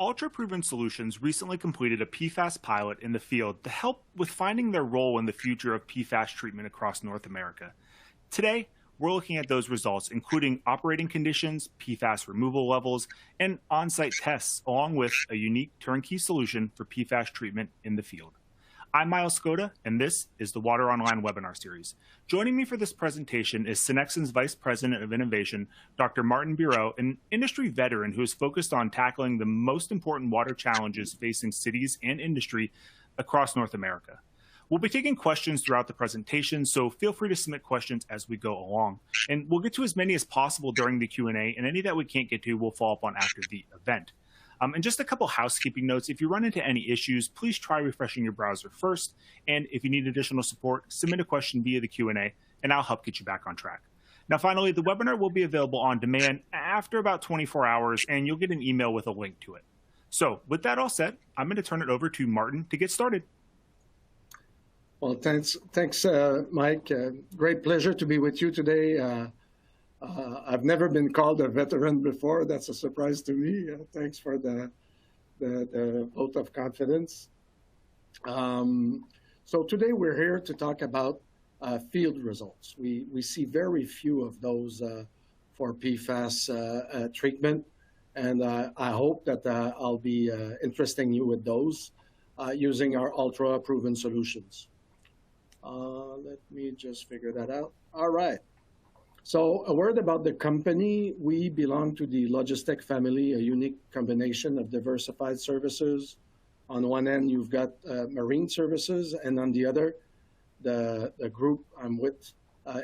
Ultra Proven Solutions recently completed a PFAS pilot in the field to help with finding their role in the future of PFAS treatment across North America. Today, we're looking at those results, including operating conditions, PFAS removal levels, and on site tests, along with a unique turnkey solution for PFAS treatment in the field. I'm Miles Skoda, and this is the Water Online webinar series. Joining me for this presentation is Sanexen's Vice President of Innovation, Dr. Martin Bureau, an industry veteran who is focused on tackling the most important water challenges facing cities and industry across North America. We'll be taking questions throughout the presentation, so feel free to submit questions as we go along. And we'll get to as many as possible during the Q&A, and any that we can't get to, we'll follow up on after the event. And just a couple housekeeping notes. If you run into any issues, please try refreshing your browser first. And if you need additional support, submit a question via the Q&A, and I'll help get you back on track. Now, finally, the webinar will be available on demand after about 24 hours, and you'll get an email with a link to it. So with that all said, I'm going to turn it over to Martin to get started. Well, thanks, Mike. Great pleasure to be with you today. I've never been called a veteran before. That's a surprise to me. Thanks for the vote of confidence. So today we're here to talk about field results. We see very few of those for PFAS treatment, and I hope that I'll be interesting you with those using our Ultra proven solutions. Let me just figure that out. All right. So a word about the company. We belong to the Logistec family, a unique combination of diversified services. On one end, you've got marine services, and on the other, the group I'm with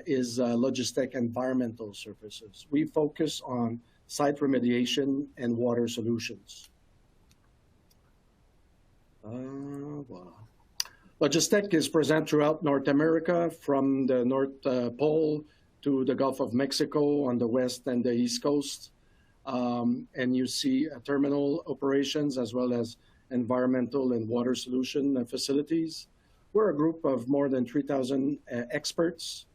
is Logistec Environmental Services. We focus on site remediation and water solutions. Wow. Logistec is present throughout North America, from the North Pole to the Gulf of Mexico on the west and the east coast. And you see terminal operations as well as environmental and water solution facilities. We're a group of more than 3,000 experts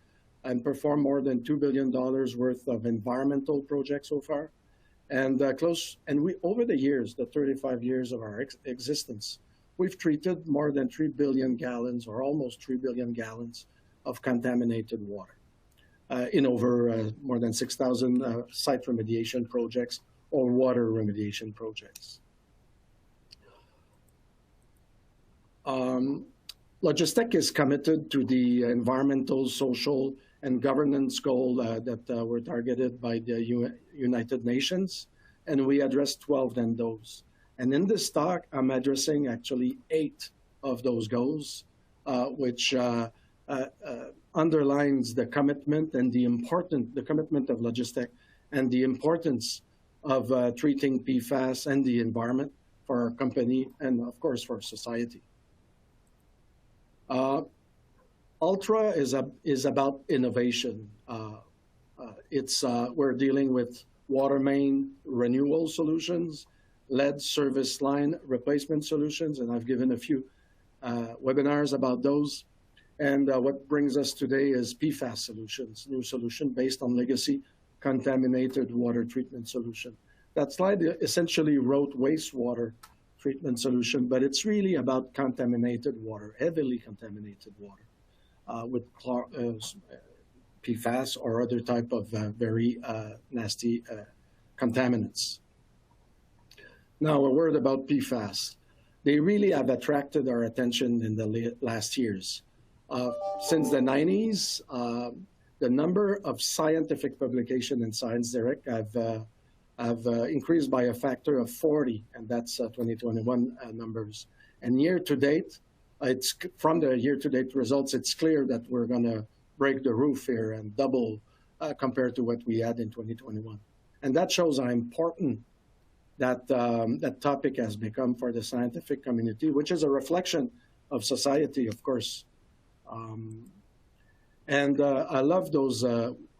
and perform more than $2 billion worth of environmental projects so far. And we, over the years, the 35 years of our existence, we've treated more than 3 billion gallons, or almost 3 billion gallons, of contaminated water in over more than 6,000 site remediation projects or water remediation projects. Logistec is committed to the environmental, social, and governance goal that were targeted by the United Nations, and we address 12 of those. And in this talk, I'm addressing actually 8 of those goals, which underlines the commitment and the commitment of Logistec and the importance of treating PFAS and the environment for our company and, of course, for society. Ultra is about innovation. We're dealing with water main renewal solutions, lead service line replacement solutions, and I've given a few webinars about those. And what brings us today is PFAS solutions, new solution based on legacy contaminated water treatment solution. That slide essentially wrote wastewater treatment solution, but it's really about contaminated water, heavily contaminated water with PFAS or other type of very nasty contaminants. Now, a word about PFAS. They really have attracted our attention in the last years. Since the 90s, the number of scientific publications in Science Direct have increased by a factor of 40, and that's 2021 numbers. And year to date, from the year-to-date results, it's clear that we're going to break the roof here and double compared to what we had in 2021. And that shows how important that topic has become for the scientific community, which is a reflection of society, of course. I love those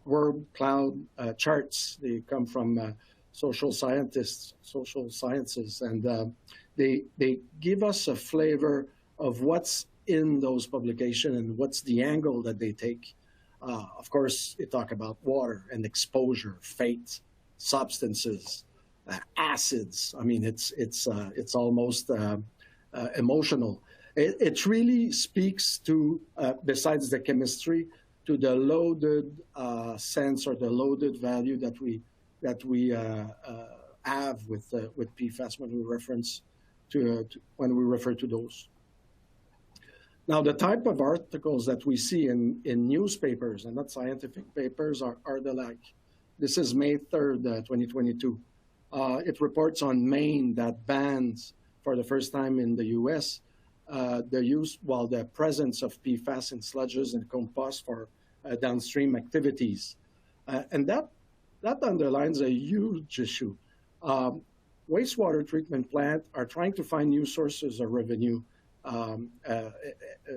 word cloud charts. They come from social scientists, social sciences, and they give us a flavor of what's in those publications and what's the angle that they take. Of course, they talk about water and exposure, fate, substances, acids. I mean, it's almost emotional. It really speaks to, besides the chemistry, to the loaded sense or the loaded value that we have with PFAS when we when we refer to those. Now, the type of articles that we see in newspapers and not scientific papers are the like. This is May 3rd, 2022. It reports on Maine that bans, for the first time in the U.S., the presence of PFAS in sludges and compost for downstream activities. And that underlines a huge issue. Wastewater treatment plants are trying to find new sources of revenue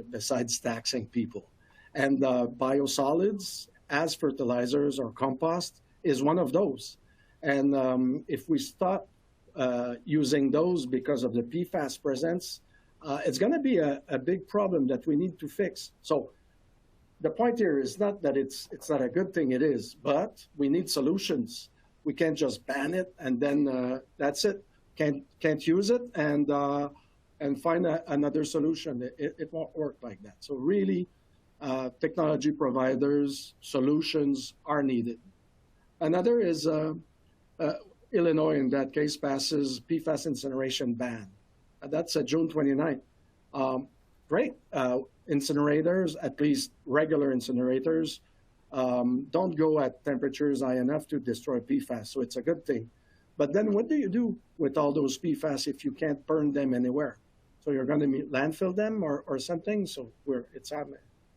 besides taxing people. And biosolids as fertilizers or compost is one of those. And if we stop using those because of the PFAS presence, it's going to be a big problem that we need to fix. So the point here is not that it's not a good thing, it is, but we need solutions. We can't just ban it and then that's it. Can't use it and find another solution. It won't work like that. So really, technology providers, solutions are needed. Another is Illinois, in that case, passes PFAS incineration ban. That's June 29th. Great. Incinerators, at least regular incinerators, don't go at temperatures high enough to destroy PFAS, so it's a good thing. But then what do you do with all those PFAS if you can't burn them anywhere? So you're going to landfill them or something? So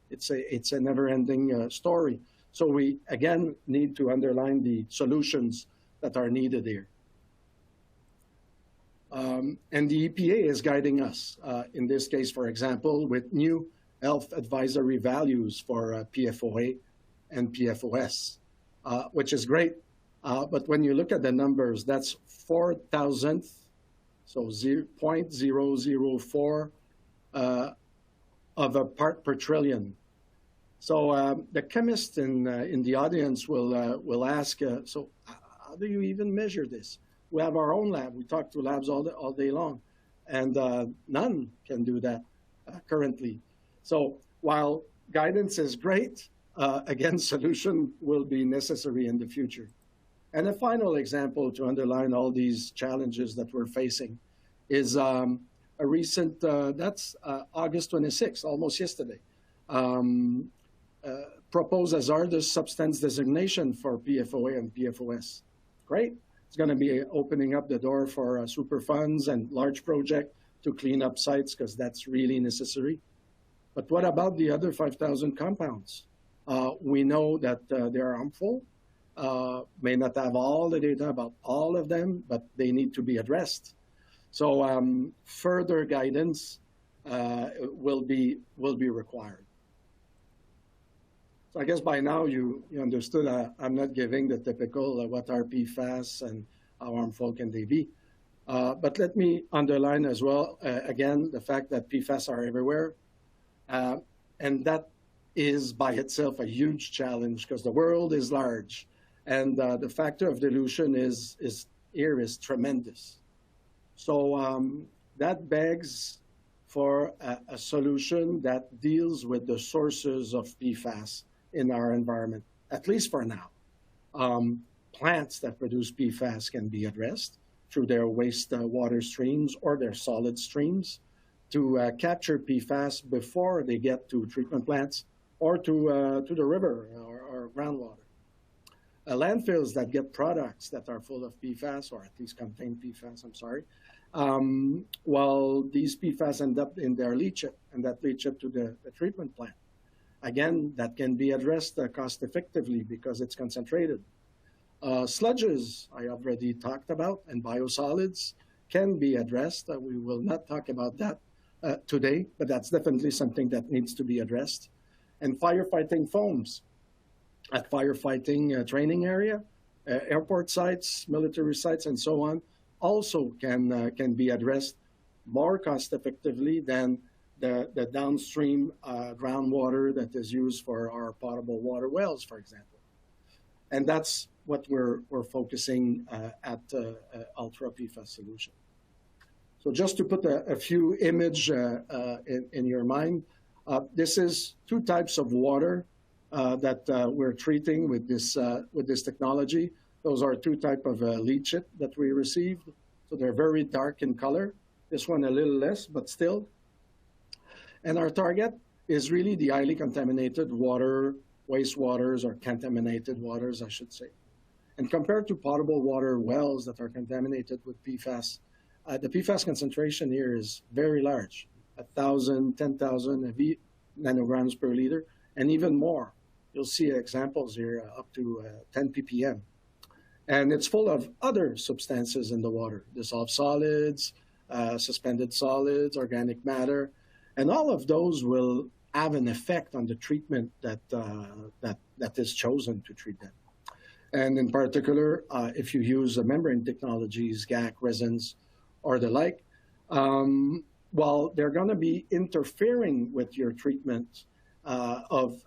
it's a never-ending story. So we, again, need to underline the solutions that are needed here. And the EPA is guiding us, in this case, for example, with new health advisory values for PFOA and PFOS, which is great. But when you look at the numbers, that's 4,000th, so 0.004 of a part per trillion. So the chemist in the audience will ask, so how do you even measure this? We have our own lab. We talk to labs all day long, and none can do that currently. So while guidance is great, again, solution will be necessary in the future. And a final example to underline all these challenges that we're facing is a recent, that's August 26th, almost yesterday, proposed hazardous substance designation for PFOA and PFOS. Great. It's going to be opening up the door for super funds and large projects to clean up sites because that's really necessary. But what about the other 5,000 compounds? We know that they are harmful, may not have all the data about all of them, but they need to be addressed. So further guidance will be required. So I guess by now you understood I'm not giving the typical what are PFAS and how harmful can they be. But let me underline as well, again, the fact that PFAS are everywhere. And that is by itself a huge challenge because the world is large. And the factor of dilution is tremendous. So that begs for a solution that deals with the sources of PFAS in our environment, at least for now. Plants that produce PFAS can be addressed through their waste water streams or their solid streams to capture PFAS before they get to treatment plants or to the river or groundwater. Landfills that get products that are full of PFAS, or at least contain PFAS, I'm sorry, well, these PFAS end up in their leachate, and that leachate to the treatment plant. Again, that can be addressed cost effectively because it's concentrated. Sludges, I already talked about, and biosolids can be addressed. We will not talk about that today, but that's definitely something that needs to be addressed. And firefighting foams at firefighting training area, airport sites, military sites, and so on, also can be addressed more cost effectively than the downstream groundwater that is used for our potable water wells, for example. And that's what we're focusing at Altra PFAS solution. So just to put a few image in your mind, this is two types of water that we're treating with this technology. Those are two types of leachate that we received. So they're very dark in color. This one a little less, but still. And our target is really the highly contaminated water, wastewaters, or contaminated waters, I should say. And compared to potable water wells that are contaminated with PFAS, the PFAS concentration here is very large, 1,000, 10,000 nanograms per liter, and even more. You'll see examples here up to 10 ppm. And it's full of other substances in the water, dissolved solids, suspended solids, organic matter, and all of those will have an effect on the treatment that is chosen to treat them. And in particular, if you use membrane technologies, GAC, resins, or the like, well, they're going to be interfering with your treatment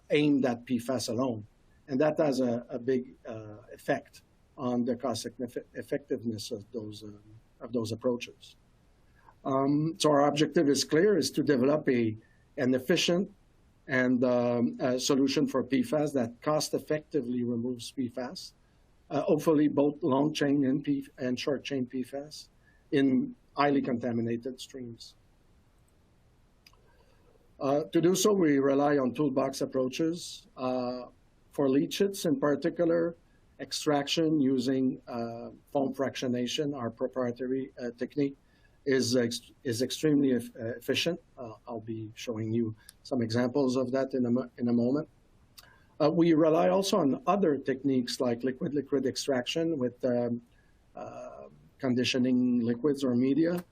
aimed at PFAS alone. And that has a big effect on the cost effectiveness of those approaches. So our objective is clear, is to develop an efficient and solution for PFAS that cost effectively removes PFAS, hopefully both long chain and short chain PFAS in highly contaminated streams. To do so, we rely on toolbox approaches. For leachates in particular, extraction using foam fractionation, our proprietary technique, is extremely efficient. I'll be showing you some examples of that in a moment. We rely also on other techniques like liquid-liquid extraction with conditioning liquids or media,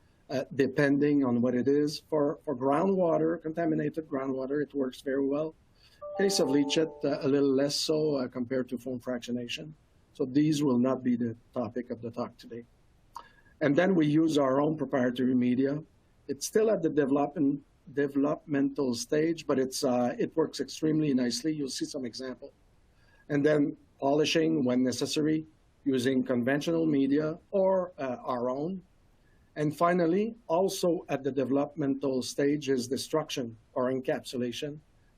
depending on what it is. For groundwater, contaminated groundwater, it works very well. Case of leachate, a little less so compared to foam fractionation. So these will not be the topic of the talk today. And then we use our own proprietary media. It's still at the developmental stage, but it works extremely nicely. You'll see some example. And then polishing when necessary using conventional media or our own. And finally, also at the developmental stage is destruction or encapsulation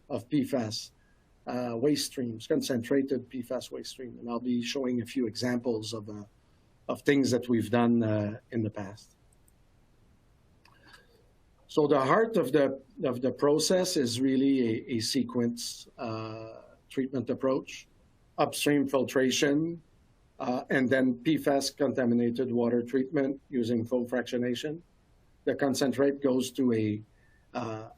of PFAS waste streams, concentrated PFAS waste stream. And I'll be showing a few examples of things that we've done in the past. So the heart of the process is really a sequence treatment approach, upstream filtration, and then PFAS contaminated water treatment using foam fractionation. The concentrate goes to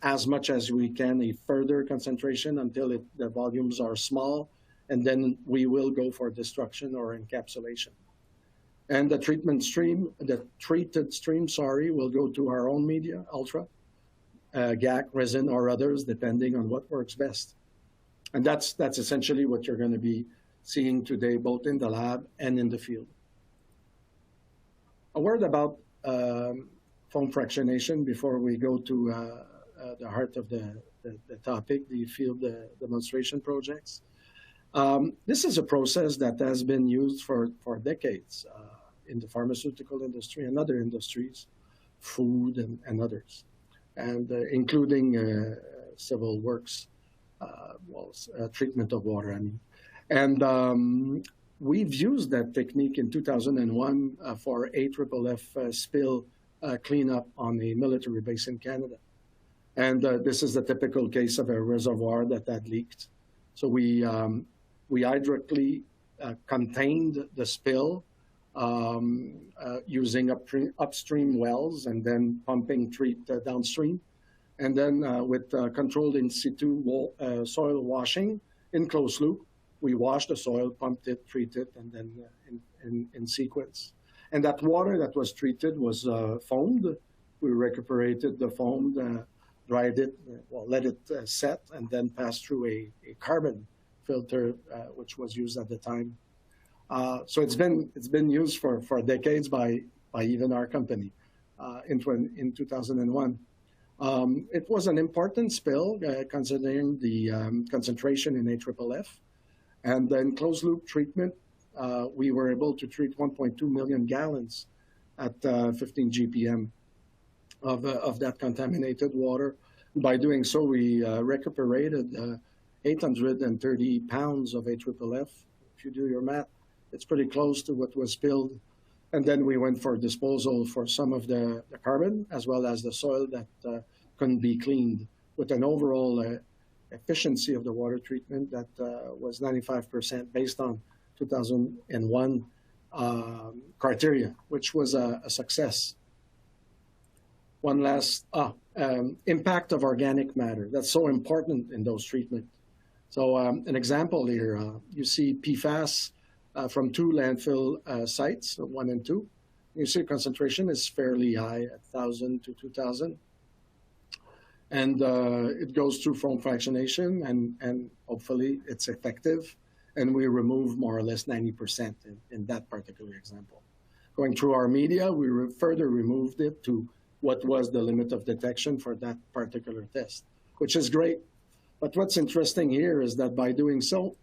as much as we can, a further concentration until the volumes are small, and then we will go for destruction or encapsulation. And the treated stream, will go to our own media, Altra, GAC, resin, or others, depending on what works best. And that's essentially what you're going to be seeing today, both in the lab and in the field. A word about foam fractionation before we go to the heart of the topic, the field demonstration projects. This is a process that has been used for decades in the pharmaceutical industry and other industries, food and others, and including civil works, treatment of water, I mean. And we've used that technique in 2001 for AFFF spill cleanup on a military base in Canada. And this is the typical case of a reservoir that had leaked. So we hydraulically contained the spill using upstream wells and then pumping treat downstream. And then with controlled in situ soil washing in closed loop, we washed the soil, pumped it, treated, and then in sequence. And that water that was treated was foamed. We recuperated the foam, dried it, let it set, and then passed through a carbon filter, which was used at the time. So it's been used for decades by even our company in 2001. It was an important spill considering the concentration in AFFF. And then closed loop treatment, we were able to treat 1.2 million gallons at 15 GPM of that contaminated water. By doing so, we recuperated 830 pounds of AFFF. If you do your math, it's pretty close to what was spilled. And then we went for disposal for some of the carbon as well as the soil that couldn't be cleaned, with an overall efficiency of the water treatment that was 95% based on 2001 criteria, which was a success. One last impact of organic matter. That's so important in those treatments. So an example here, you see Pfas from 2 landfill sites, 1 and 2. You see concentration is fairly high at 1,000 to 2,000. And it goes through foam fractionation, and hopefully it's effective. And we remove more or less 90% in that particular example. Going through our media, we further removed it to what was the limit of detection for that particular test, which is great. But what's interesting here is that by doing so,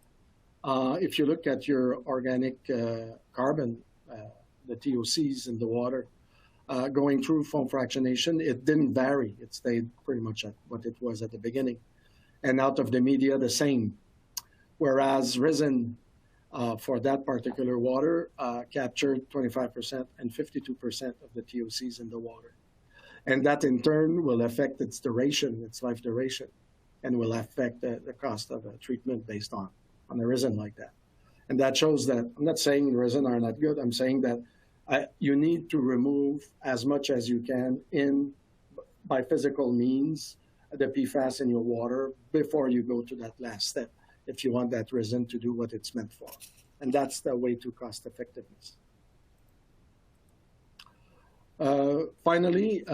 if you look at your organic carbon, the TOCs in the water, going through foam fractionation, it didn't vary. It stayed pretty much at what it was at the beginning. And out of the media, the same. Whereas resin for that particular water captured 25% and 52% of the TOCs in the water. And that in turn will affect its duration, its life duration, and will affect the cost of a treatment based on a resin like that. And that shows that, I'm not saying resin are not good, I'm saying that you need to remove as much as you can by physical means the PFAS in your water before you go to that last step if you want that resin to do what it's meant for. And that's the way to cost effectiveness. Finally,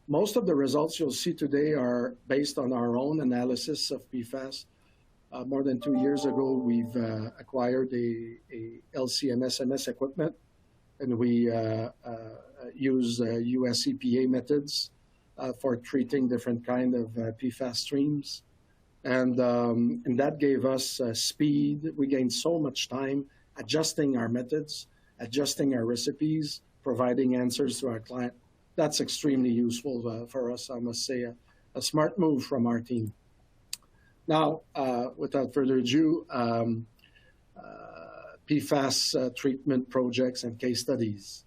most of the results you'll see today are based on our own analysis of PFAS. More than 2 years ago, we've acquired a LC-MS equipment, and we use US EPA methods for treating different kind of PFAS streams. And that gave us speed. We gained so much time adjusting our methods, adjusting our recipes, providing answers to our client. That's extremely useful for us, I must say, a smart move from our team. Now, without further ado, PFAS treatment projects and case studies.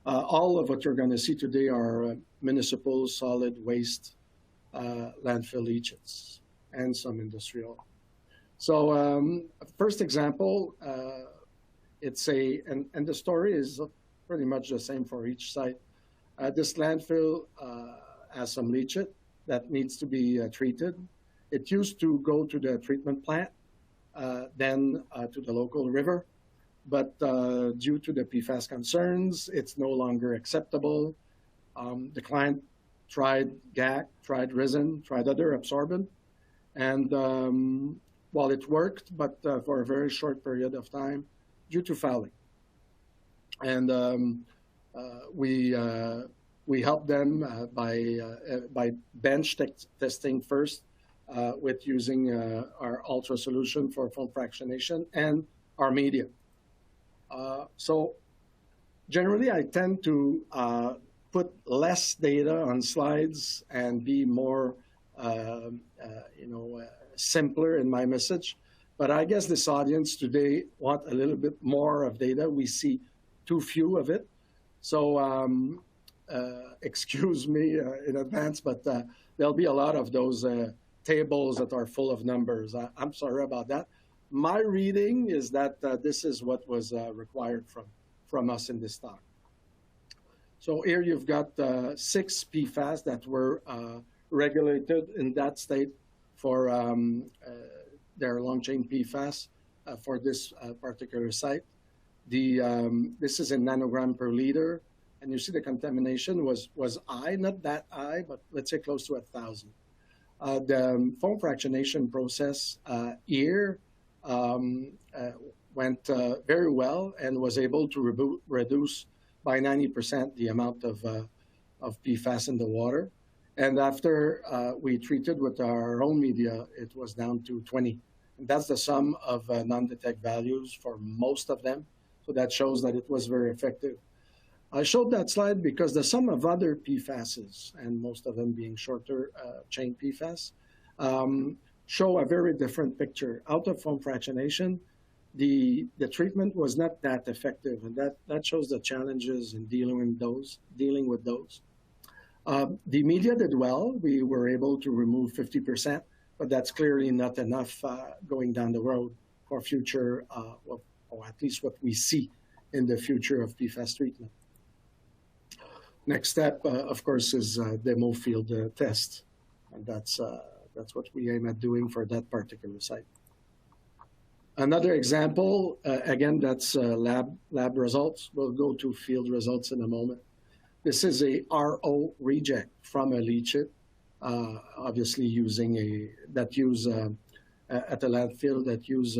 All of what you're going to see today are municipal solid waste landfill leachates and some industrial. So first example, and the story is pretty much the same for each site. This landfill has some leachate that needs to be treated. It used to go to the treatment plant, then to the local river. But due to the PFAS concerns, it's no longer acceptable. The client tried GAC, tried resin, tried other absorbent, and while it worked, but for a very short period of time due to fouling. And we helped them by bench testing first with using our Altra solution for foam fractionation and our media. So generally, I tend to put less data on slides and be more, simpler in my message. But I guess this audience today want a little bit more of data. We see too few of it. So excuse me in advance, but there'll be a lot of those tables that are full of numbers. I'm sorry about that. My reading is that this is what was required from us in this talk. So here you've got 6 PFAS that were regulated in that state for their long-chain PFAS for this particular site. This is in nanogram per liter, and you see the contamination was high, not that high, but let's say close to 1,000. The foam fractionation process here went very well and was able to reduce by 90% the amount of PFAS in the water. And after we treated with our own media, it was down to 20. And that's the sum of non-detect values for most of them. So that shows that it was very effective. I showed that slide because the sum of other PFASs, and most of them being shorter chain PFAS, show a very different picture. Out of foam fractionation, the treatment was not that effective, and that shows the challenges in dealing with those. The media did well. We were able to remove 50%, but that's clearly not enough going down the road for future, or at least what we see in the future of PFAS treatment. Next step, of course, is demo field test, and that's what we aim at doing for that particular site. Another example, again, that's lab results. We'll go to field results in a moment. This is a RO reject from a leachate, obviously using at a landfill that use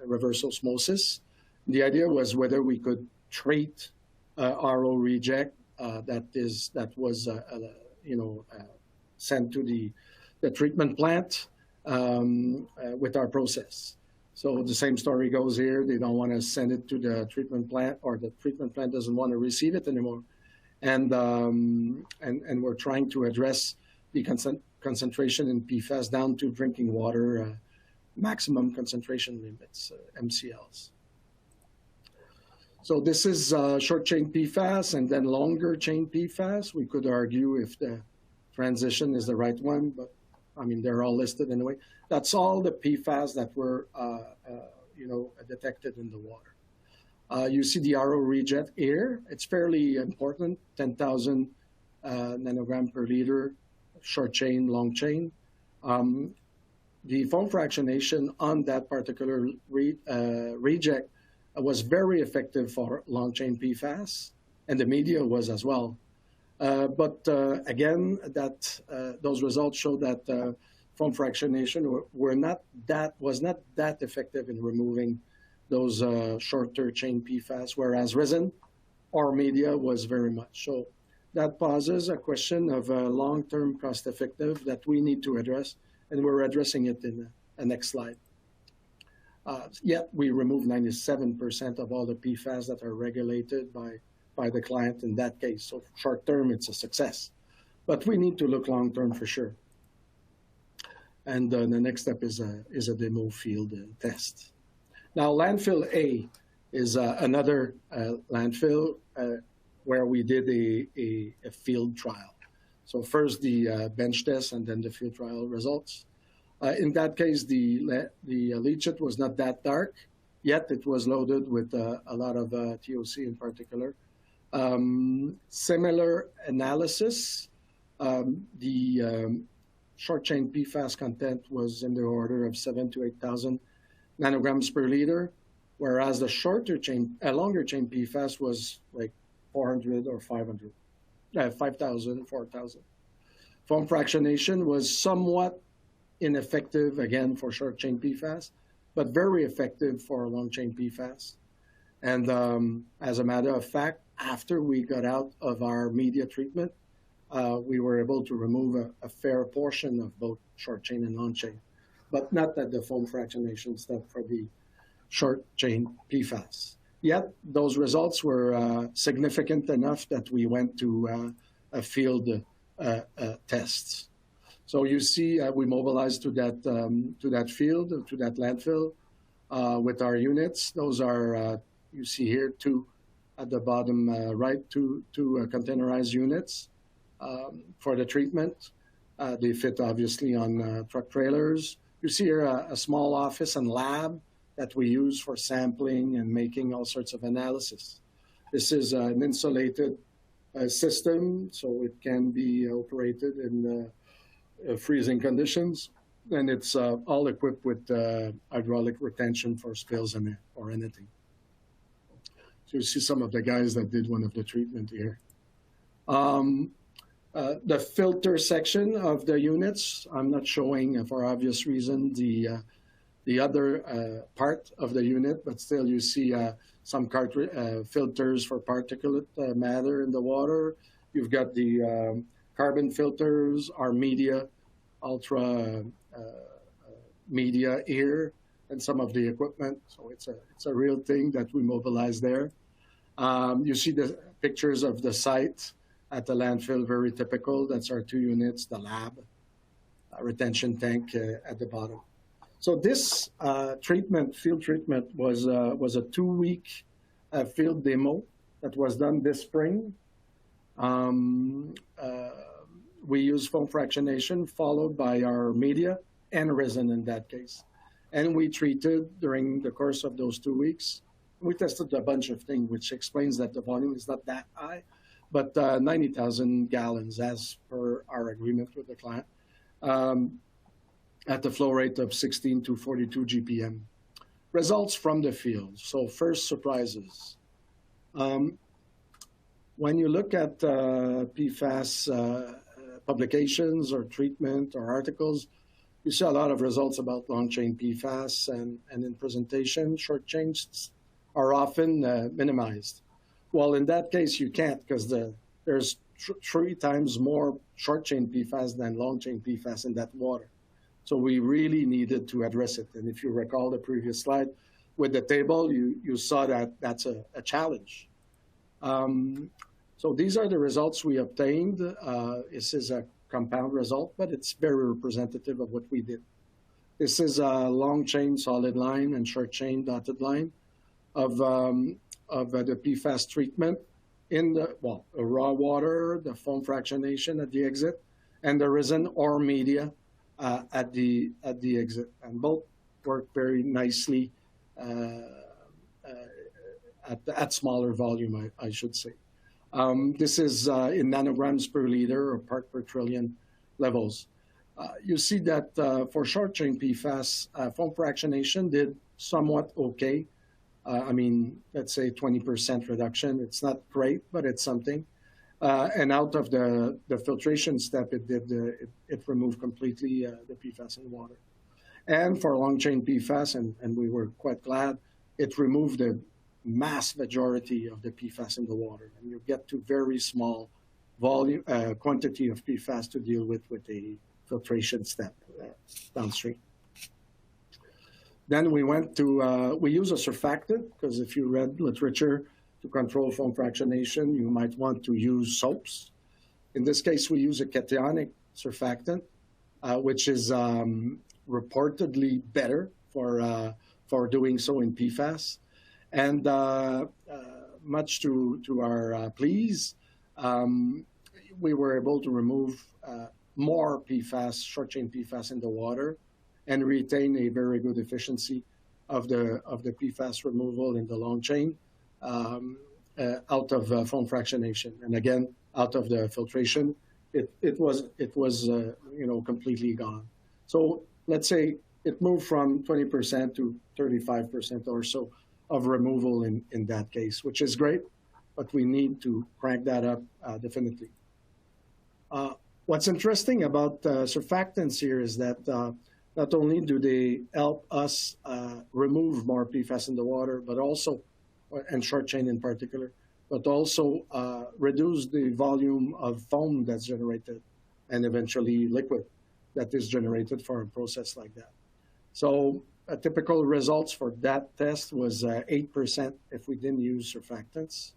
reverse osmosis. The idea was whether we could treat RO reject that was sent to the treatment plant with our process. So the same story goes here. They don't want to send it to the treatment plant, or the treatment plant doesn't want to receive it anymore. And we're trying to address the concentration in PFAS down to drinking water maximum concentration limits, MCLs. So this is short chain PFAS and then longer chain PFAS. We could argue if the transition is the right one, but I mean, they're all listed anyway. That's all the PFAS that were, detected in the water. You see the RO reject here. It's fairly important, 10,000 nanogram per liter, short chain, long chain. The foam fractionation on that particular reject was very effective for long chain PFAS, and the media was as well. But again, those results show that foam fractionation was not that effective in removing those shorter chain PFAS, whereas resin or media was very much. So that poses a question of long-term cost-effective that we need to address, and we're addressing it in the next slide. Yet we remove 97% of all the PFAS that are regulated by the client in that case. So short term, it's a success. But we need to look long term for sure. And the next step is a demo field test. Now, landfill A is another landfill where we did a field trial. So first the bench test and then the field trial results. In that case, the leachate was not that dark, yet it was loaded with a lot of TOC in particular. Similar analysis, the short chain PFAS content was in the order of 7,000 to 8,000 nanograms per liter, whereas the longer chain PFAS was like 400 or 500, 5,000, 4,000. Foam fractionation was somewhat ineffective, again, for short chain PFAS, but very effective for long chain PFAS. And as a matter of fact, after we got out of our media treatment, we were able to remove a fair portion of both short chain and long chain, but not at the foam fractionation step for the short chain PFAS. Yet those results were significant enough that we went to a field tests. So you see, we mobilized to that field, to that landfill, with our units. Those are you see here two at the bottom right, two containerized units for the treatment. They fit obviously on truck trailers. You see here a small office and lab that we use for sampling and making all sorts of analysis. This is an insulated system, so it can be operated in freezing conditions, and it's all equipped with hydraulic retention for spills or anything. So you see some of the guys that did one of the treatment here. The filter section of the units, I'm not showing for obvious reason the other part of the unit, but still you see some filters for particulate matter in the water. You've got the carbon filters, our media, Altra media here, and some of the equipment. So it's a real thing that we mobilize there. You see pictures of the site at the landfill, very typical. That's our 2 units, the lab, retention tank at the bottom. So this field treatment, was a 2-week field demo that was done this spring. We use foam fractionation followed by our media and resin in that case. And we treated during the course of those 2 weeks. We tested a bunch of things, which explains that the volume is not that high, but 90,000 gallons as per our agreement with the client, at the flow rate of 16 to 42 GPM. Results from the field. So first surprises. When you look at PFAS publications or treatment or articles, you see a lot of results about long-chain PFAS, and in presentation, short chains are often minimized. Well, in that case, you can't, because there's 3 times more short-chain PFAS than long-chain PFAS in that water. So we really needed to address it. And if you recall the previous slide with the table, you saw that that's a challenge. So these are the results we obtained. This is a compound result, but it's very representative of what we did. This is a long chain solid line and short chain dotted line of the PFAS treatment in the raw water, the foam fractionation at the exit, and the resin or media at the exit, and both work very nicely at smaller volume, I should say. This is in nanograms per liter or part per trillion levels. You see that for short chain PFAS, foam fractionation did somewhat okay. I mean, let's say 20% reduction. It's not great, but it's something. And out of the filtration step, it removed completely the PFAS in water. And for long chain PFAS, and we were quite glad, it removed the mass majority of the PFAS in the water, and you get to very small volume quantity of PFAS to deal with a filtration step downstream. Then we went to we use a surfactant, because if you read literature to control foam fractionation, you might want to use soaps. In this case, we use a cationic surfactant, which is reportedly better for doing so in PFAS. And much to our pleas, we were able to remove more PFAS, short chain PFAS in the water, and retain a very good efficiency of the PFAS removal in the long chain out of foam fractionation. And again, out of the filtration, it was completely gone. So let's say it moved from 20% to 35% or so of removal in that case, which is great, but we need to crank that up definitely. What's interesting about surfactants here is that not only do they help us remove more PFAS in the water, but also, and short chain in particular, but also reduce the volume of foam that's generated and eventually liquid that is generated for a process like that. So typical results for that test was 8% if we didn't use surfactants,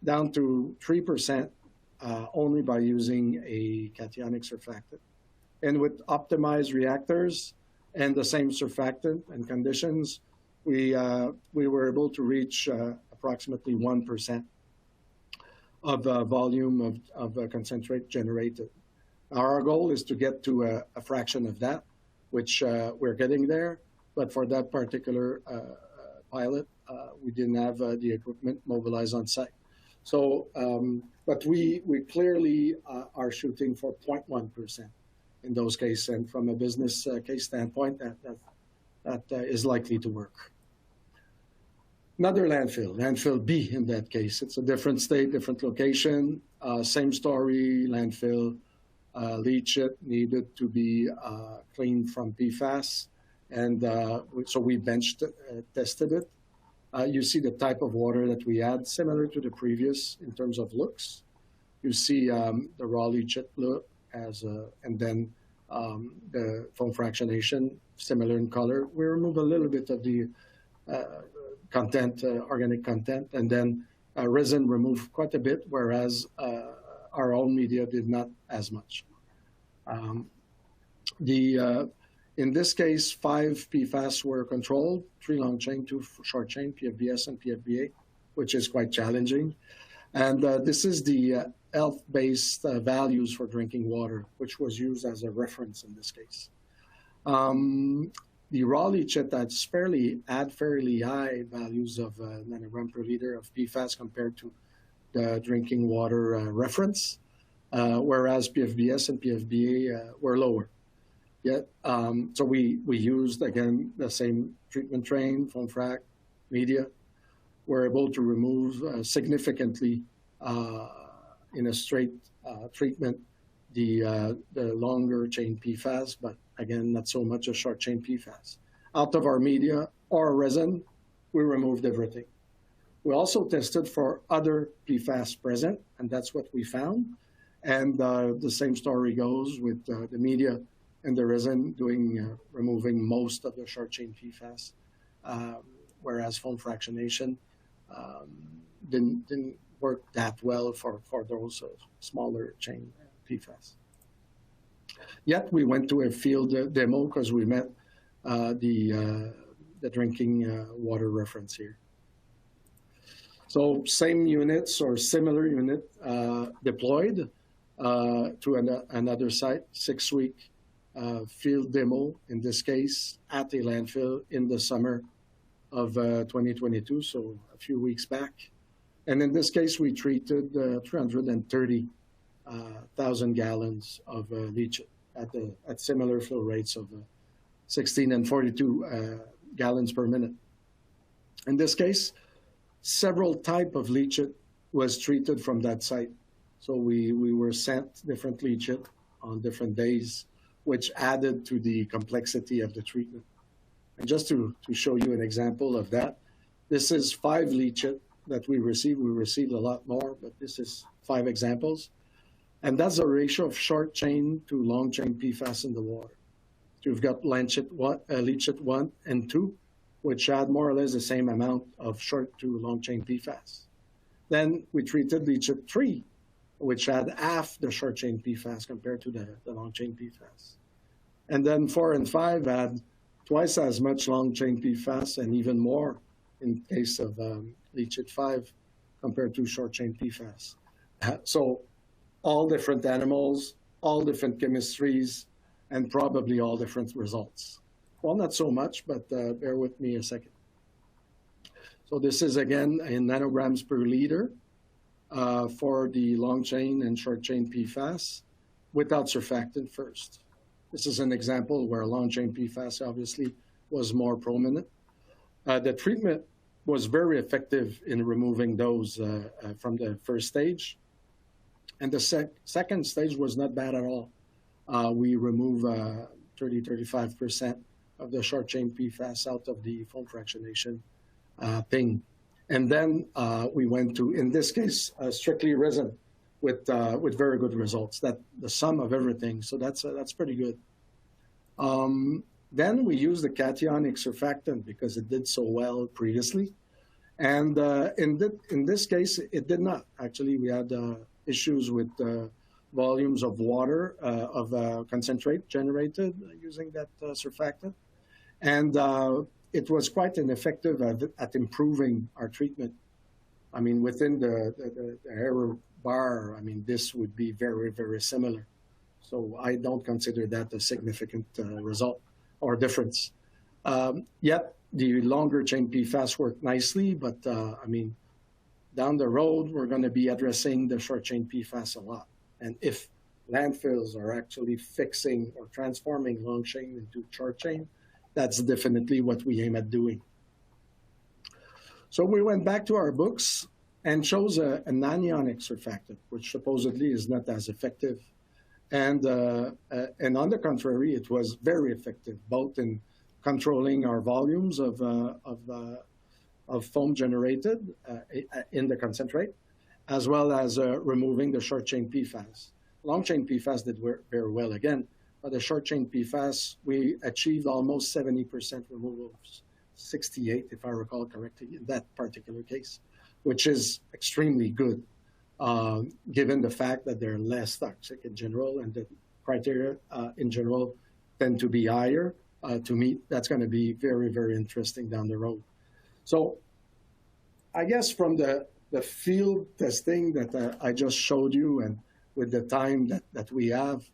down to 3% only by using a cationic surfactant. And with optimized reactors and the same surfactant and conditions, we were able to reach approximately 1% of the volume of concentrate generated. Our goal is to get to a fraction of that, which we're getting there. But for that particular pilot, we didn't have the equipment mobilized on site. So, but we clearly are shooting for 0.1% in those cases. And from a business case standpoint, that is likely to work. Another landfill B in that case. It's a different state, different location, same story, landfill, leach it, needed to be cleaned from PFAS. And so we tested it. You see the type of water that we had, similar to the previous in terms of looks. You see the raw leachate look and then the foam fractionation, similar in color. We remove a little bit of the content, organic content, and then resin removed quite a bit, whereas our own media did not as much. In this case, 5 PFAS were controlled, 3 long chain, 2 short chain, PFBS and PFBA, which is quite challenging. And this is the health-based values for drinking water, which was used as a reference in this case. The raw leachate had fairly high values of nanogram per liter of PFAS compared to the drinking water reference, whereas PFBS and PFBA were lower. Yet, so we used, again, the same treatment train, foam frac, media. We're able to remove significantly in a straight treatment the longer chain PFAS, but again, not so much a short chain PFAS. Out of our media or resin, we removed everything. We also tested for other PFAS present, and that's what we found. And the same story goes with the media and the resin removing most of the short chain PFAS, whereas foam fractionation didn't work that well for those smaller chain PFAS. Yet we went to a field demo because we met the drinking water reference here. So same units or similar unit deployed to another site, 6-week field demo, in this case, at a landfill in the summer of 2022, so a few weeks back. And in this case, we treated 330,000 gallons of leachate at similar flow rates of 16 and 42 gallons per minute. In this case, several types of leachate was treated from that site. So we were sent different leachate on different days, which added to the complexity of the treatment. And just to show you an example of that, this is 5 leachate that we received. We received a lot more, but this is 5 examples. And that's a ratio of short chain to long chain PFAS in the water. So you've got leachate 1 and 2, which had more or less the same amount of short to long chain PFAS. Then we treated leachate 3, which had half the short chain PFAS compared to the long chain PFAS. And then 4 and 5 had twice as much long chain PFAS and even more in case of leachate 5 compared to short chain PFAS. So all different animals, all different chemistries, and probably all different results. Well, not so much, but bear with me a second. So this is, again, in nanograms per liter for the long chain and short chain PFAS without surfactant first. This is an example where long chain PFAS obviously was more prominent. The treatment was very effective in removing those from the first stage. And the second stage was not bad at all. We remove 30-35% of the short chain PFAS out of the foam fractionation thing. And then we went to, in this case, strictly resin with very good results. That the sum of everything. So that's pretty good. Then we used the cationic surfactant because it did so well previously. And in this case, it did not. Actually, we had issues with volumes of water, of concentrate generated using that surfactant. And it was quite ineffective at improving our treatment. I mean, within the error bar, I mean, this would be very, very similar. So I don't consider that a significant result or difference. Yet the longer chain PFAS worked nicely, but I mean, down the road, we're going to be addressing the short chain PFAS a lot. And if landfills are actually fixing or transforming long chain into short chain, that's definitely what we aim at doing. So we went back to our books and chose an anionic surfactant, which supposedly is not as effective. And on the contrary, it was very effective, both in controlling our volumes of foam generated in the concentrate, as well as removing the short chain PFAS. Long chain PFAS did very well again, but the short chain PFAS, we achieved almost 70% removal, 68 if I recall correctly in that particular case. which is extremely good, given the fact that they're less toxic in general and the criteria in general tend to be higher to meet. That's going to be very, very interesting down the road. So I guess from the field testing that I just showed you and with the time that we have,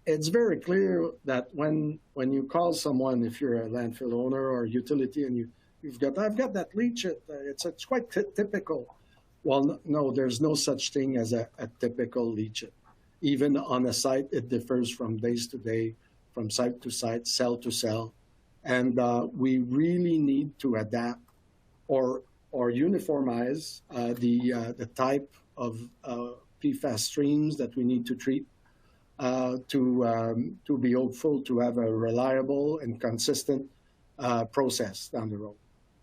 it's very clear that when you call someone, if you're a landfill owner or utility, and I've got that leachate, it's quite typical. Well, no, there's no such thing as a typical leachate. Even on a site, it differs from days to day, from site to site, cell to cell, and we really need to adapt or uniformize the type of PFAS streams that we need to treat to be hopeful to have a reliable and consistent process down the road.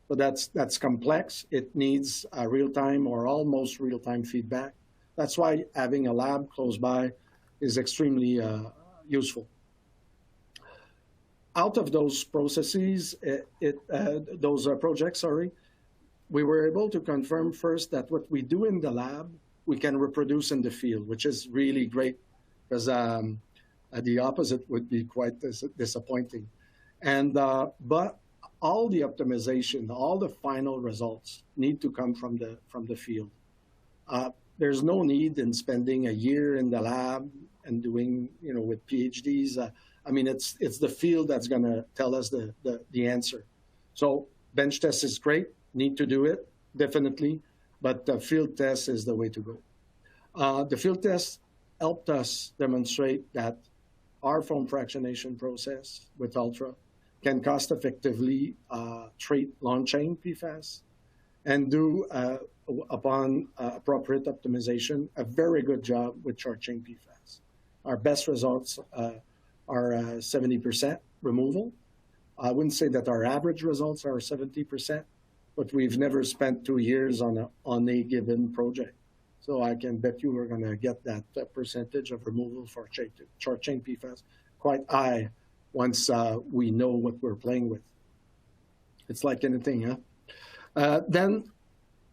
So that's complex. It needs real-time or almost real-time feedback. That's why having a lab close by is extremely useful. Out of those processes, those projects, we were able to confirm first that what we do in the lab, we can reproduce in the field, which is really great, because the opposite would be quite disappointing. And but all the optimization, all the final results need to come from the field. There's no need in spending a year in the lab and doing, with PhDs. I mean, it's the field that's going to tell us the answer. So bench test is great, need to do it, definitely, but the field test is the way to go. The field test helped us demonstrate that our foam fractionation process with Altra can cost-effectively treat long-chain PFAS and do, upon appropriate optimization, a very good job with short-chain PFAS. Our best results are 70% removal. I wouldn't say that our average results are 70%, but we've never spent 2 years on a given project. So I can bet you we're going to get that percentage of removal for short-chain PFAS quite high once we know what we're playing with. It's like anything, huh? Then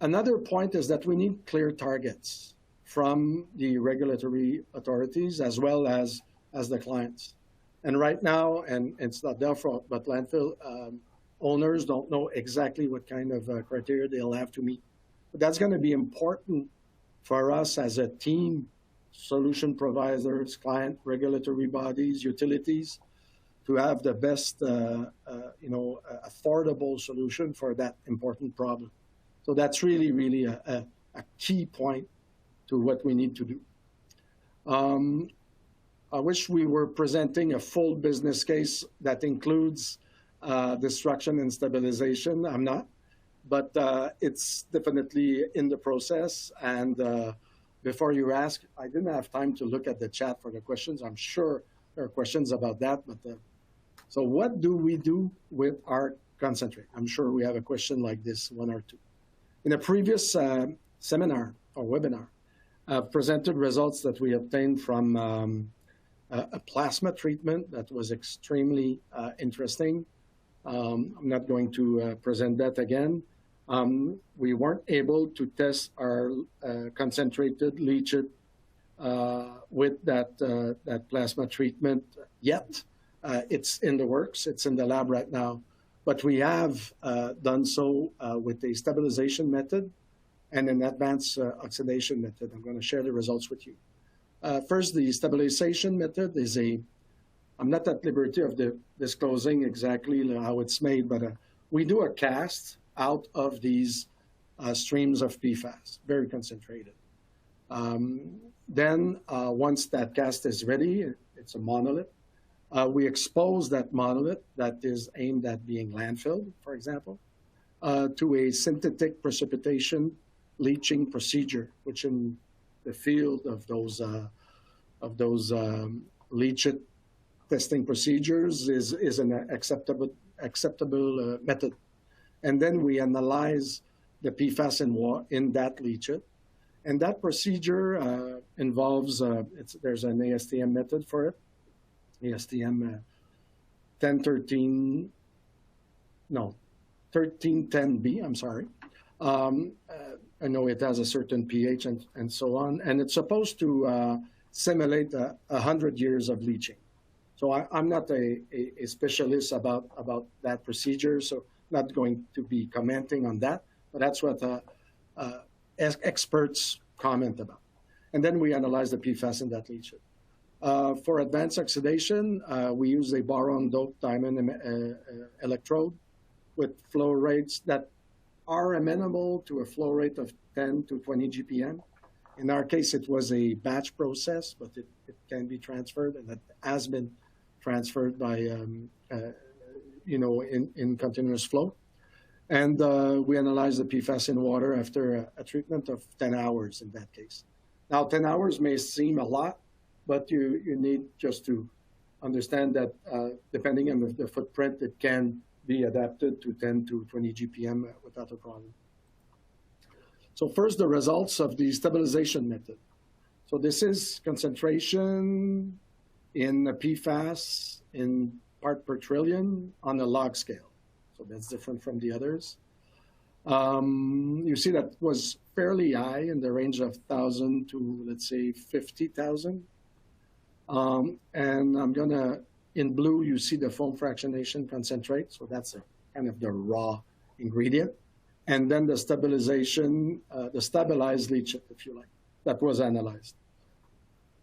another point is that we need clear targets from the regulatory authorities as well as the clients. And right now, and it's not their fault, but landfill owners don't know exactly what kind of criteria they'll have to meet. But that's going to be important for us as a team, solution providers, client, regulatory bodies, utilities, to have the best, affordable solution for that important problem. So that's really, really a key point to what we need to do. I wish we were presenting a full business case that includes destruction and stabilization. I'm not, but it's definitely in the process. And before you ask, I didn't have time to look at the chat for the questions. I'm sure there are questions about that. But so what do we do with our concentrate? I'm sure we have a question like this, one or two. In a previous seminar or webinar, I've presented results that we obtained from a plasma treatment that was extremely interesting. I'm not going to present that again. We weren't able to test our concentrated leachate with that plasma treatment yet. It's in the works. It's in the lab right now. But we have done so with a stabilization method and an advanced oxidation method. I'm going to share the results with you. First, the stabilization method is I'm not at liberty of disclosing exactly how it's made, but we do a cast out of these streams of PFAS, very concentrated. Then once that cast is ready, it's a monolith. We expose that monolith that is aimed at being landfilled, for example, to a synthetic precipitation leaching procedure, which in the field of those leachate testing procedures is an acceptable method. And then we analyze the PFAS in that leachate. And that procedure involves, there's an ASTM method for it, ASTM 1310B, I'm sorry. I know it has a certain pH and so on, and it's supposed to simulate 100 years of leaching. So I'm not a specialist about that procedure, so not going to be commenting on that, but that's what experts comment about. And then we analyze the PFAS in that leachate. For advanced oxidation, we use a boron-doped diamond electrode with flow rates that are amenable to a flow rate of 10 to 20 GPM. In our case, it was a batch process, but it can be transferred, and it has been transferred by, in continuous flow. And we analyze the PFAS in water after a treatment of 10 hours in that case. Now, 10 hours may seem a lot, but you need just to understand that depending on the footprint, it can be adapted to 10 to 20 GPM without a problem. So first, the results of the stabilization method. So this is concentration in the PFAS in part per trillion on a log scale. So that's different from the others. You see that was fairly high in the range of 1,000 to, let's say, 50,000. And I'm going to, in blue, you see the foam fractionation concentrate. So that's kind of the raw ingredient. And then the stabilization, the stabilized leachate, if you like, that was analyzed.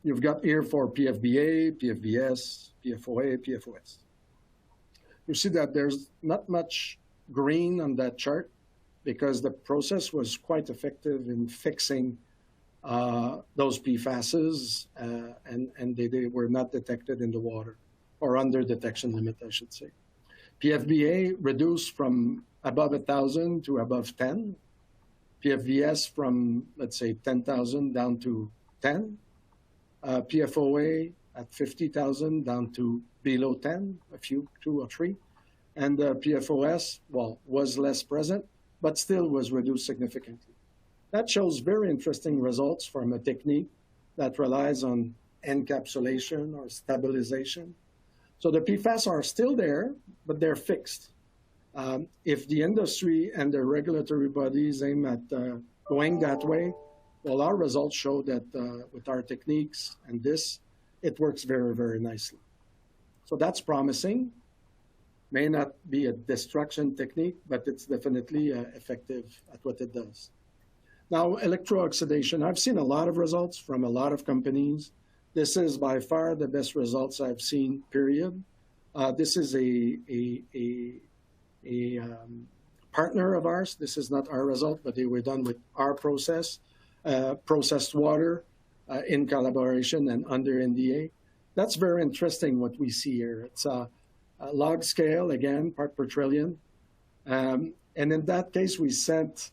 You've got here for PFBA, PFBS, PFOA, PFOS. You see that there's not much green on that chart because the process was quite effective in fixing those PFASs, and they were not detected in the water, or under detection limit, I should say. PFBA reduced from above 1,000 to above 10. PFBS from, let's say, 10,000 down to 10. PFOA at 50,000 down to below 10, a few, 2 or 3. And PFOS, well, was less present, but still was reduced significantly. That shows very interesting results from a technique that relies on encapsulation or stabilization. So the PFAS are still there, but they're fixed. If the industry and the regulatory bodies aim at going that way, well, our results show that with our techniques and this, it works very, very nicely. So that's promising. May not be a destruction technique, but it's definitely effective at what it does. Now, electro oxidation, I've seen a lot of results from a lot of companies. This is by far the best results I've seen, period. This is a partner of ours. This is not our result, but they were done with our process, processed water in collaboration and under NDA. That's very interesting what we see here. It's a log scale, again, part per trillion. And in that case, we sent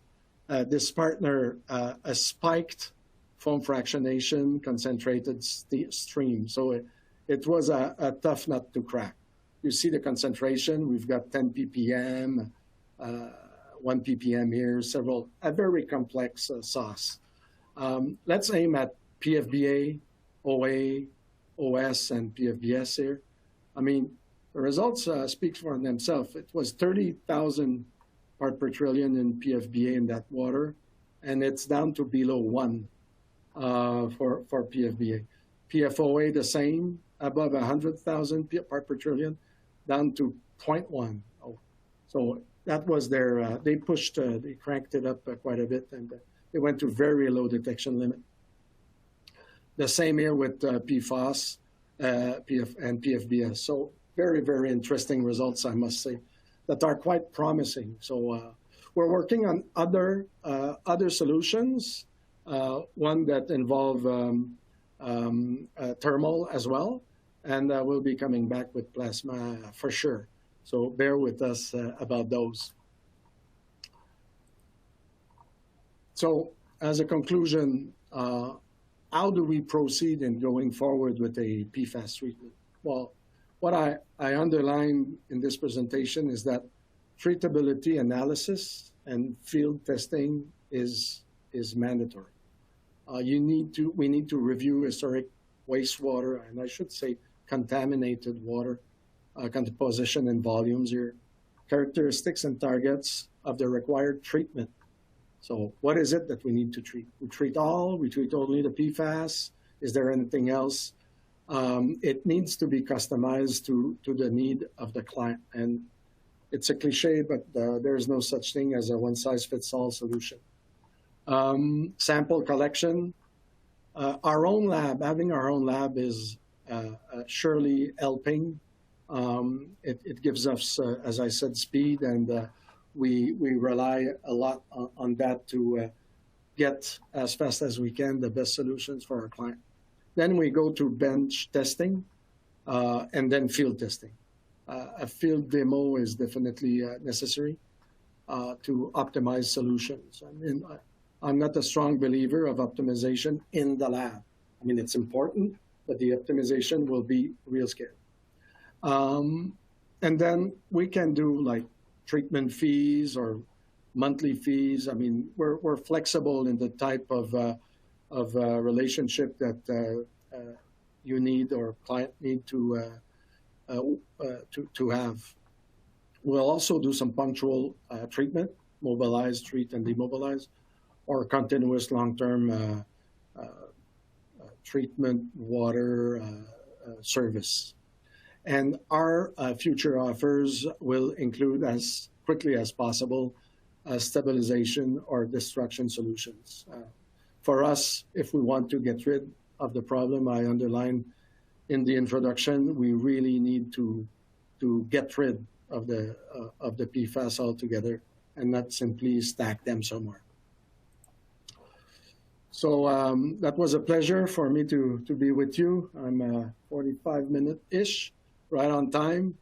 this partner a spiked foam fractionation concentrated stream. So it was a tough nut to crack. You see the concentration. We've got 10 ppm, 1 ppm here, a very complex sauce. Let's aim at PFBA, OA, OS, and PFBS here. I mean, the results speak for themselves. It was 30,000 part per trillion in PFBA in that water, and it's down to below 1 for PFBA. PFOA, the same, above 100,000 part per trillion, down to 0.1. Oh, so that was their, they cranked it up quite a bit, and they went to very low detection limit. The same here with Pfas and PFBS. So very, very interesting results, I must say, that are quite promising. So we're working on other solutions, one that involve thermal as well, and we'll be coming back with plasma for sure. So bear with us about those. So as a conclusion, how do we proceed in going forward with a PFAS treatment? Well, what I underline in this presentation is that treatability analysis and field testing is mandatory. We need to review historic wastewater, and I should say contaminated water, composition and volumes here, characteristics and targets of the required treatment So what is it that we need to treat? We treat all, we treat only the PFAS. Is there anything else? It needs to be customized to the need of the client. And it's a cliche, but there's no such thing as a one-size-fits-all solution. Sample collection. Our own lab, having our own lab is surely helping. It gives us, as I said, speed, and we rely a lot on that to get as fast as we can the best solutions for our client. Then we go to bench testing and then field testing. A field demo is definitely necessary to optimize solutions. I mean, I'm not a strong believer of optimization in the lab. I mean, it's important, but the optimization will be real scale. And then we can do like treatment fees or monthly fees. I mean, we're flexible in the type of relationship that you need or client need to have. We'll also do some punctual treatment, mobilize, treat, and demobilize, or continuous long-term treatment water service. And our future offers will include, as quickly as possible, stabilization or destruction solutions. For us, if we want to get rid of the problem I underlined in the introduction, we really need to get rid of the PFAS altogether and not simply stack them somewhere. So that was a pleasure for me to be with you. I'm 45 minute-ish, right on time.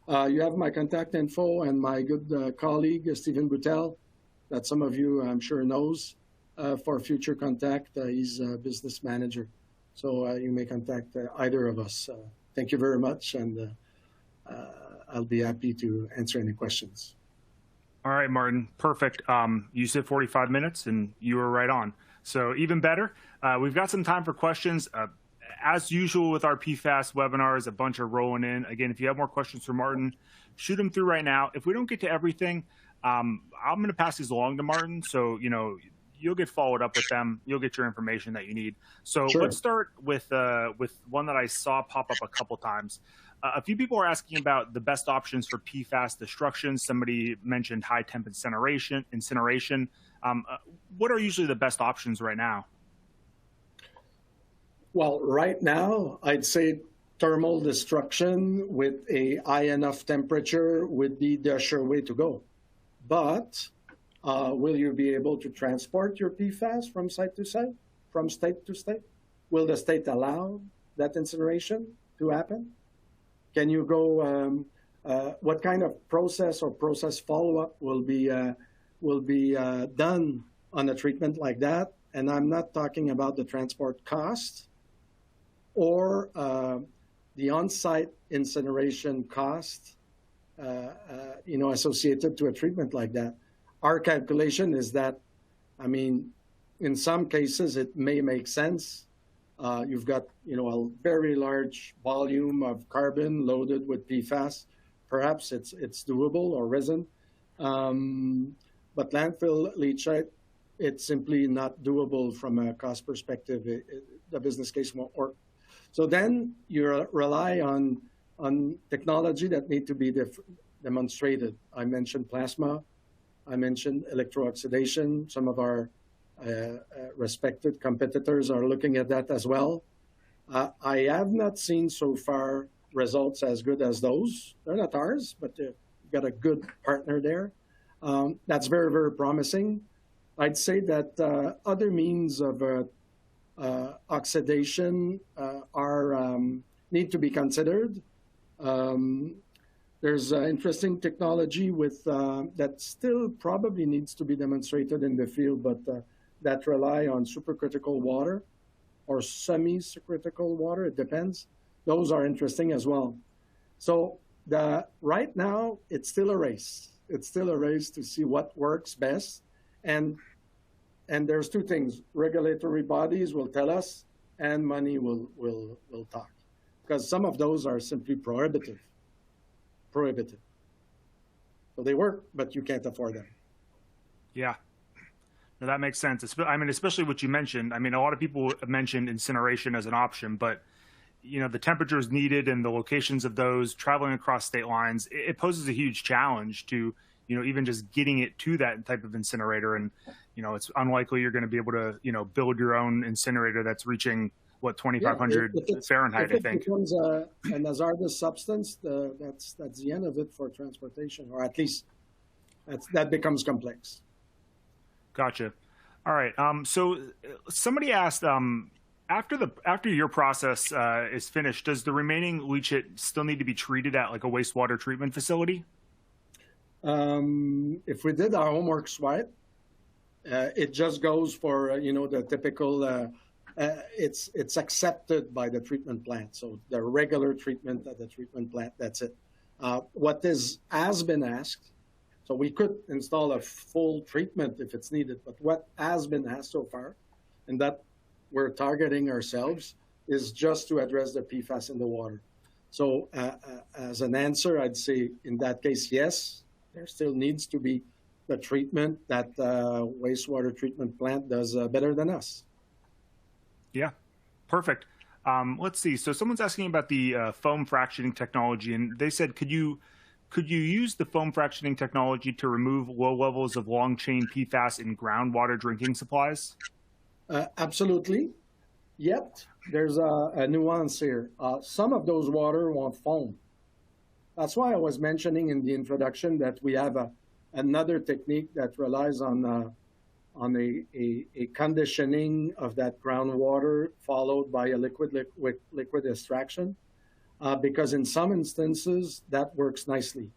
You have my contact info and my good colleague, Stephen Boutel, that some of you, I'm sure, knows for future contact. He's a business manager. So you may contact either of us. Thank you very much, and I'll be happy to answer any questions. All right, Martin, perfect. You said 45 minutes, and you were right on. So even better, we've got some time for questions. As usual with our PFAS webinars, a bunch are rolling in. Again, if you have more questions for Martin, shoot them through right now. If we don't get to everything, I'm going to pass these along to Martin. So, you know, you'll get followed up with them. You'll get your information that you need. So sure. Let's start with one that I saw pop up a couple times. A few people are asking about the best options for PFAS destruction. Somebody mentioned high temp incineration. What are usually the best options right now? Well, right now, I'd say thermal destruction with a high enough temperature would be the sure way to go. But will you be able to transport your PFAS from site to site, from state to state? Will the state allow that incineration to happen? Can you go, what kind of process or process follow-up will be done on a treatment like that? And I'm not talking about the transport cost or the on-site incineration cost, associated to a treatment like that. Our calculation is that, I mean, in some cases it may make sense. You've got, a very large volume of carbon loaded with PFAS. Perhaps it's doable, or resin. But landfill leachate, it's simply not doable from a cost perspective. The business case won't work. So then you rely on technology that need to be demonstrated. I mentioned plasma. I mentioned electro oxidation. Some of our respected competitors are looking at that as well. I have not seen so far results as good as those. They're not ours, but we've got a good partner there. That's very, very promising. I'd say that other means of oxidation need to be considered. There's interesting technology with that still probably needs to be demonstrated in the field, but that rely on supercritical water or semi-supercritical water. It depends. Those are interesting as well. So right now, it's still a race. It's still a race to see what works best. And there's two things. Regulatory bodies will tell us, and money will talk. Because some of those are simply prohibitive. So they work, but you can't afford them. Yeah. No, that makes sense. I mean, especially what you mentioned. I mean, a lot of people mentioned incineration as an option, but the temperatures needed and the locations of those, traveling across state lines, it poses a huge challenge to even just getting it to that type of incinerator. And it's unlikely you're going to be able to build your own incinerator that's reaching what 2,500 Fahrenheit. If I think it becomes an hazardous substance, that's the end of it for transportation, or at least that becomes complex. Gotcha. All right. So somebody asked, after your process is finished, does the remaining leachate still need to be treated at like a wastewater treatment facility? If we did our homework right, it just goes for the typical. It's accepted by the treatment plant, so the regular treatment at the treatment plant. That's it. What has been asked. So we could install a full treatment if it's needed, but what has been asked so far, and that we're targeting ourselves, is just to address the PFAS in the water. So as an answer, I'd say in that case, yes, there still needs to be the treatment that wastewater treatment plant does better than us. Yeah, perfect. Let's see. So someone's asking about the foam fractioning technology, and they said, could you use the foam fractioning technology to remove low levels of long-chain PFAS in groundwater drinking supplies? Absolutely. Yet, there's a nuance here. Some of those water want foam. That's why I was mentioning in the introduction that we have another technique that relies on a conditioning of that groundwater followed by a liquid extraction. Because in some instances, that works nicely.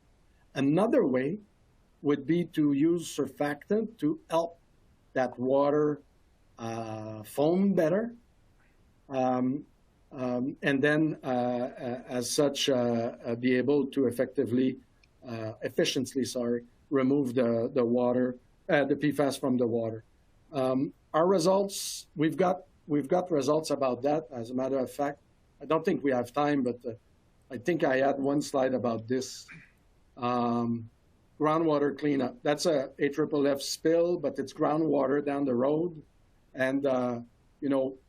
Another way would be to use surfactant to help that water foam better, and then, as such, be able to efficiently, remove the water, the PFAS from the water. Our results, we've got results about that. As a matter of fact, I don't think we have time, but I think I had one slide about this. Groundwater cleanup. That's a AFFF spill, but it's groundwater down the road. And,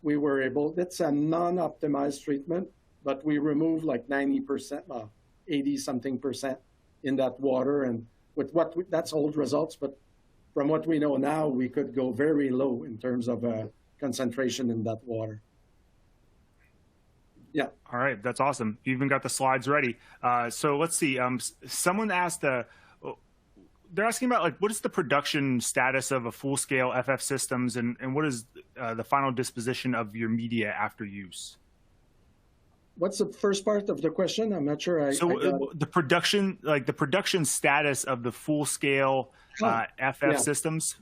we were able, it's a non-optimized treatment, but we removed like 90%, 80-something% in that water. And with that's old results, but from what we know now, we could go very low in terms of concentration in that water. Yeah. All right. That's awesome. You even got the slides ready. So let's see. Someone asked, they're asking about what is the production status of a full-scale FF systems, and what is the final disposition of your media after use? What's the first part of the question? I'm not sure. The production status of the full-scale FF systems.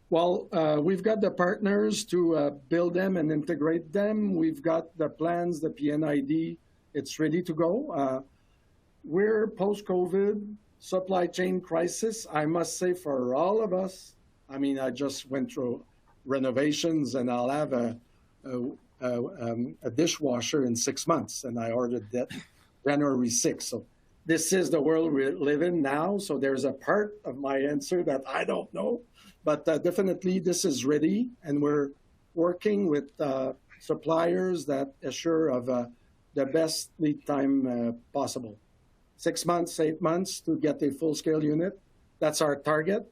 Well, we've got the partners to build them and integrate them. We've got the plans, the PNID. It's ready to go. We're post-COVID supply chain crisis, I must say, for all of us. I mean, I just went through renovations, and I'll have a dishwasher in 6 months, and I ordered that January 6th. So this is the world we live in now. So there's a part of my answer that I don't know. But definitely this is ready, and we're working with suppliers that assure of the best lead time possible. 6 months, 8 months to get a full-scale unit. That's our target.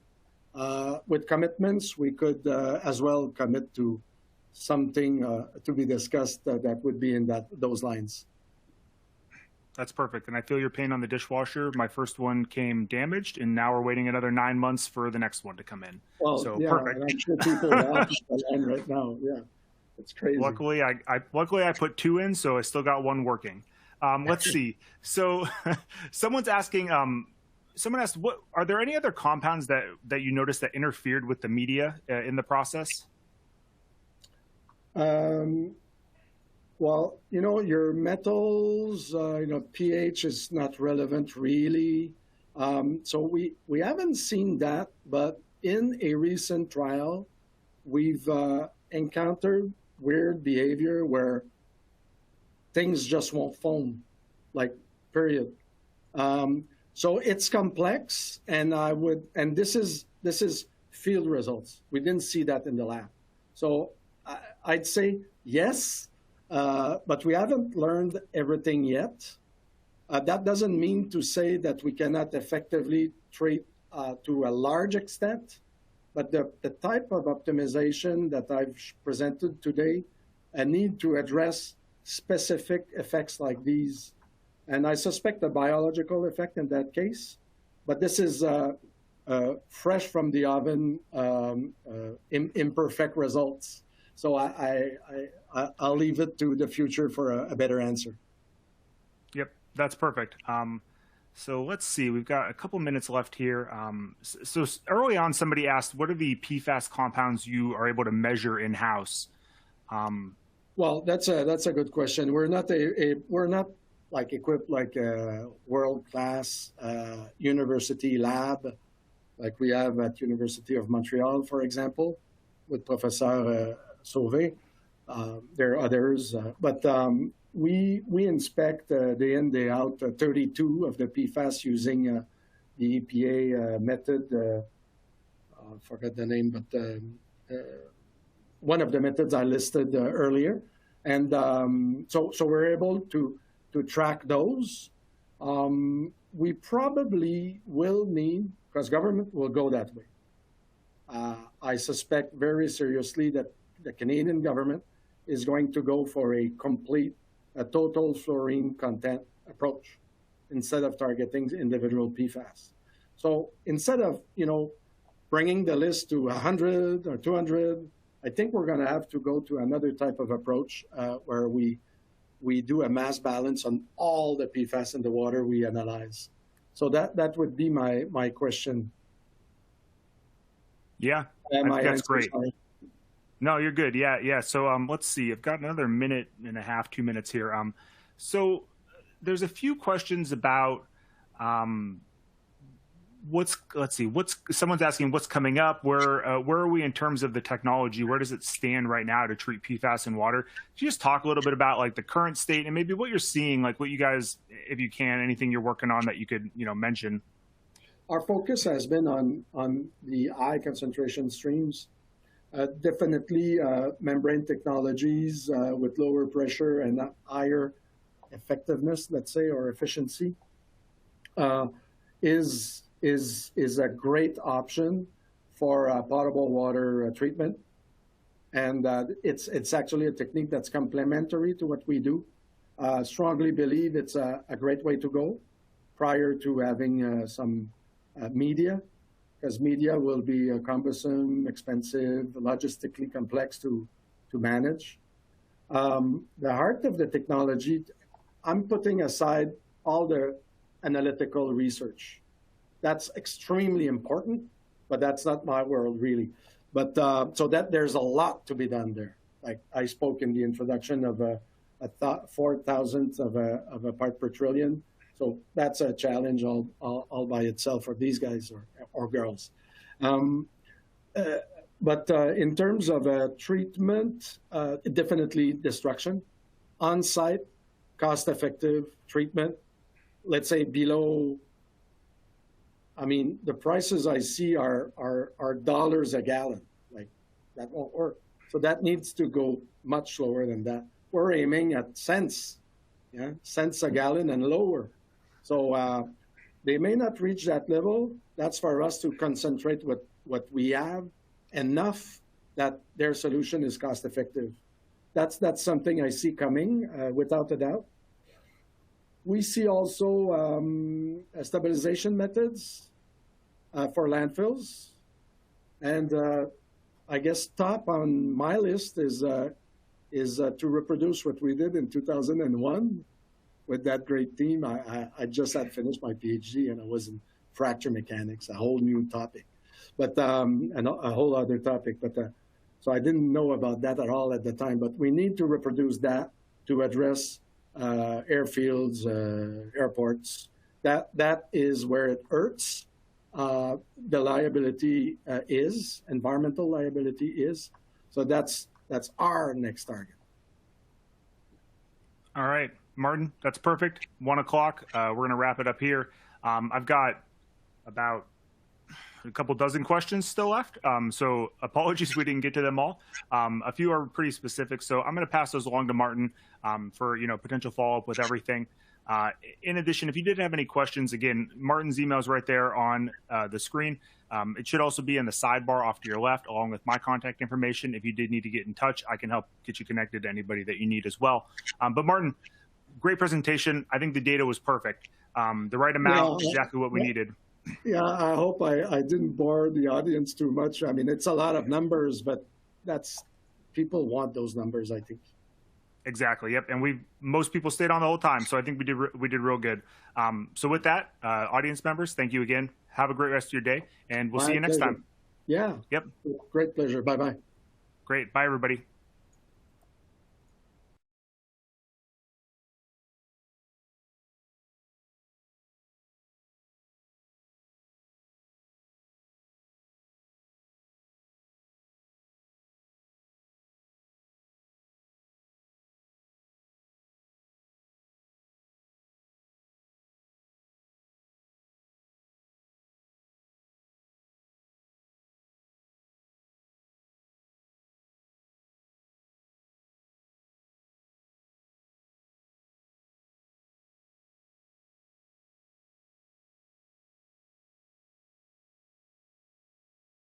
With commitments, we could as well commit to something to be discussed that would be in those lines. That's perfect. And I feel your pain on the dishwasher. My first one came damaged, and now we're waiting another 9 months for the next one to come in. Well, so yeah, perfect. I'm sure people are off the line right now. Yeah, it's crazy. Luckily, I put 2 in, so I still got 1 working. Let's see. So someone's asking, someone asked, are there any other compounds that you noticed that interfered with the media in the process? Well, your metals, pH is not relevant really. So we haven't seen that, but in a recent trial, we've encountered weird behavior where things just won't foam, period. So it's complex, and this is field results. We didn't see that in the lab. So I'd say yes, but we haven't learned everything yet. That doesn't mean to say that we cannot effectively treat to a large extent, but the type of optimization that I've presented today need to address specific effects like these. And I suspect a biological effect in that case, but this is fresh from the oven, imperfect results. So I'll leave it to the future for a better answer. Yep, that's perfect. So let's see, we've got a couple minutes left here. So early on, somebody asked, what are the PFAS compounds you are able to measure in-house? Well, that's a good question. We're not like equipped like a world-class university lab like we have at University of Montreal, for example, with Professor Sauvé. There are others, but we inspect day in, day out 32 of the PFAS using the EPA method. I forgot the name, but one of the methods I listed earlier. And so we're able to track those. We probably will need, because government will go that way. I suspect very seriously that the Canadian government is going to go for a total fluorine content approach instead of targeting individual PFAS. So instead of, bringing the list to 100 or 200, I think we're going to have to go to another type of approach where we do a mass balance on all the PFAS in the water we analyze. So that would be my question. Yeah, that's great. Sorry. No, you're good. Yeah. So let's see. I've got another minute and a half, 2 minutes here. So there's a few questions about someone's asking what's coming up. Where are we in terms of the technology? Where does it stand right now to treat PFAS in water? Could you just talk a little bit about like the current state and maybe what you're seeing, like what you guys, if you can, anything you're working on that you could mention? Our focus has been on the high concentration streams. Definitely membrane technologies with lower pressure and higher effectiveness, let's say, or efficiency, is a great option for potable water treatment. And it's actually a technique that's complementary to what we do. Strongly believe it's a great way to go prior to having some media, because media will be cumbersome, expensive, logistically complex to manage. The heart of the technology, I'm putting aside all the analytical research. That's extremely important, but that's not my world really. But so that there's a lot to be done there. Like I spoke in the introduction of a 4,000th of a part per trillion. So that's a challenge all by itself for these guys or girls. But in terms of treatment, definitely destruction, on-site, cost-effective treatment. Let's say below. I mean, the prices I see are dollars a gallon. Like that won't work. So that needs to go much lower than that. We're aiming at cents, cents a gallon and lower. So they may not reach that level. That's for us to concentrate with what we have enough that their solution is cost effective. That's something I see coming without a doubt. We see also stabilization methods for landfills. And I guess top on my list is to reproduce what we did in 2001 with that great team. I just had finished my PhD and I was in fracture mechanics, a whole new topic, but and a whole other topic. But so I didn't know about that at all at the time. But we need to reproduce that to address airfields, airports. That is where it hurts. The liability is environmental liability is. So that's our next target. All right, Martin, that's perfect. 1 o'clock. We're going to wrap it up here. I've got about a couple dozen questions still left. So apologies we didn't get to them all. A few are pretty specific, so I'm going to pass those along to Martin for potential follow-up with everything. In addition, if you did have any questions, again, Martin's email is right there on the screen. It should also be in the sidebar off to your left, along with my contact information. If you did need to get in touch, I can help get you connected to anybody that you need as well. But Martin, great presentation. I think the data was perfect. The right amount, exactly what we needed. Yeah, I hope I didn't bore the audience too much. I mean, it's a lot of numbers, but people want those numbers, I think. Exactly. Yep. And most people stayed on the whole time, so I think we did real good. So with that, audience members, thank you again. Have a great rest of your day, and we'll see you next time. Yeah. Yep. Great pleasure. Bye-bye. Great. Bye, everybody.